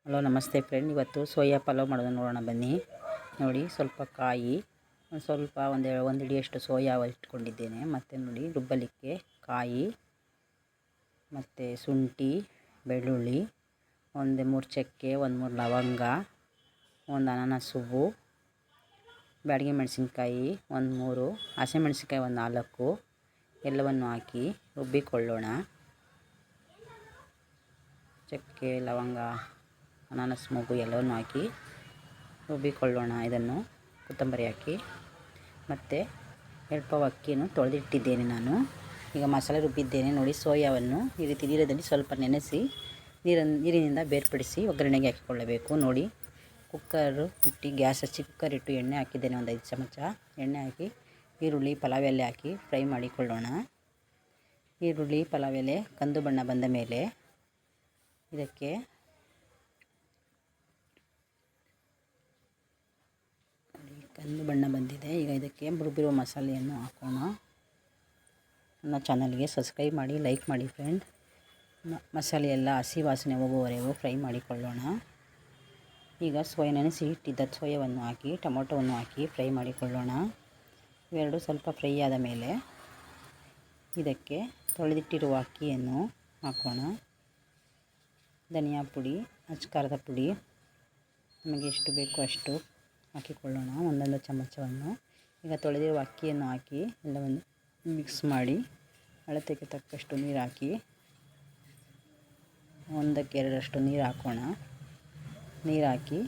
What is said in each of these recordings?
Hello ನಮಸ್ತೆ friend, ಇವತ್ತು soya pulao ಮಾಡೋದು ನೋಡೋಣ ಬನ್ನಿ. ನೋಡಿ, ಸ್ವಲ್ಪ ಕಾಯಿ, ಒಂದು ಹಿಡಿಯಷ್ಟು ಸೋಯಾ ಇಟ್ಕೊಂಡಿದ್ದೇನೆ. ಮತ್ತು ನೋಡಿ, ರುಬ್ಬಲಿಕ್ಕೆ ಕಾಯಿ ಮತ್ತು ಶುಂಠಿ, ಬೆಳ್ಳುಳ್ಳಿ, ಒಂದು 3 ಚಕ್ಕೆ, ಒಂದು 3 ಲವಂಗ, ಒಂದು ಅನಾನಸ್ ಹೂವು, ಬ್ಯಾಡಗಿ ಮೆಣಸಿನ್ಕಾಯಿ ಒಂದು 3, ಹಸಿಮೆಣಸಿನ್ಕಾಯಿ ಒಂದು 4 ಎಲ್ಲವನ್ನು ಹಾಕಿ ರುಬ್ಬಿಕೊಳ್ಳೋಣ. ಚಕ್ಕೆ, ಲವಂಗ, ಅನಾನಸ್ ಮೂಗು ಎಲ್ಲವನ್ನು ಹಾಕಿ ರುಬ್ಬಿಕೊಳ್ಳೋಣ. ಇದನ್ನು ಕೊತ್ತಂಬರಿ ಹಾಕಿ ಮತ್ತು 2 ಪಾವು ಅಕ್ಕಿಯನ್ನು ತೊಳೆದಿಟ್ಟಿದ್ದೇನೆ ನಾನು. ಈಗ ಮಸಾಲೆ ರುಬ್ಬಿದ್ದೇನೆ. ನೋಡಿ, ಸೋಯಾವನ್ನು ಈ ರೀತಿ ನೀರಲ್ಲಿ ಸ್ವಲ್ಪ ನೆನೆಸಿ ನೀರಿನಿಂದ ಬೇರ್ಪಡಿಸಿ ಒಗ್ಗರಣೆಗೆ ಹಾಕಿಕೊಳ್ಳಬೇಕು. ನೋಡಿ, ಕುಕ್ಕರು ಇಟ್ಟು ಗ್ಯಾಸ್ ಹಚ್ಚಿ ಕುಕ್ಕರ್ ಇಟ್ಟು ಎಣ್ಣೆ ಹಾಕಿದ್ದೇನೆ. ಒಂದು 5 ಚಮಚ ಎಣ್ಣೆ ಹಾಕಿ ಈರುಳ್ಳಿ, ಪಲಾವ್ ಎಲೆ ಹಾಕಿ ಫ್ರೈ ಮಾಡಿಕೊಳ್ಳೋಣ. ಈರುಳ್ಳಿ, ಪಲಾವ್ ಎಲೆ ಕಂದು ಬಣ್ಣ ಬಂದ ಮೇಲೆ ಇದಕ್ಕೆ ಕಂದು ಬಣ್ಣ ಬಂದಿದೆ. ಈಗ ಇದಕ್ಕೆ ರುಬ್ಬಿರುವ ಮಸಾಲೆಯನ್ನು ಹಾಕೋಣ. ನನ್ನ ಚಾನಲ್ಗೆ ಸಬ್ಸ್ಕ್ರೈಬ್ ಮಾಡಿ, ಲೈಕ್ ಮಾಡಿ ಫ್ರೆಂಡ್. ಮಸಾಲೆ ಎಲ್ಲ ಹಸಿ ವಾಸನೆ ಹೋಗುವವರೆಗೂ ಫ್ರೈ ಮಾಡಿಕೊಳ್ಳೋಣ. ಈಗ ನೆನೆಸಿ ಇಟ್ಟಿದ್ದ ಸೋಯಾವನ್ನು ಹಾಕಿ ಟೊಮೊಟೊವನ್ನು ಹಾಕಿ ಫ್ರೈ ಮಾಡಿಕೊಳ್ಳೋಣ. ಇವೆರಡು ಸ್ವಲ್ಪ ಫ್ರೈ ಆದ ಮೇಲೆ ಇದಕ್ಕೆ ತೊಳೆದಿಟ್ಟಿರುವ ಅಕ್ಕಿಯನ್ನು ಹಾಕೋಣ. ಧನಿಯಾ ಪುಡಿ, ಖಾರದ ಪುಡಿ ನಮಗೆ ಎಷ್ಟು ಬೇಕೋ ಅಷ್ಟು ಹಾಕಿಕೊಳ್ಳೋಣ, 1 ಚಮಚವನ್ನು. ಈಗ ತೊಳೆದಿರುವ ಅಕ್ಕಿಯನ್ನು ಹಾಕಿ ಎಲ್ಲವನ್ನು ಮಿಕ್ಸ್ ಮಾಡಿ ಅಳತೆಗೆ ತಕ್ಕಷ್ಟು ನೀರು ಹಾಕಿ 1ಕ್ಕೆ 2 ನೀರು ಹಾಕೋಣ. ನೀರು ಹಾಕಿ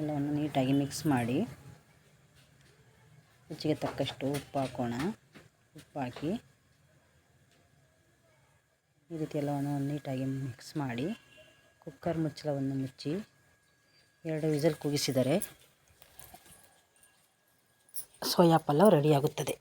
ಎಲ್ಲವನ್ನು ನೀಟಾಗಿ ಮಿಕ್ಸ್ ಮಾಡಿ ರುಚಿಗೆ ತಕ್ಕಷ್ಟು ಉಪ್ಪು ಹಾಕೋಣ. ಉಪ್ಪು ಹಾಕಿ ಈ ರೀತಿ ಎಲ್ಲವನ್ನು ನೀಟಾಗಿ ಮಿಕ್ಸ್ ಮಾಡಿ ಕುಕ್ಕರ್ ಮುಚ್ಚಳವನ್ನು ಮುಚ್ಚಿ 2 ವಿಸಿಲ್ ಕೂಗಿಸಿದರೆ ಸೋಯಾ ಪಲಾವ್ ರೆಡಿಯಾಗುತ್ತದೆ.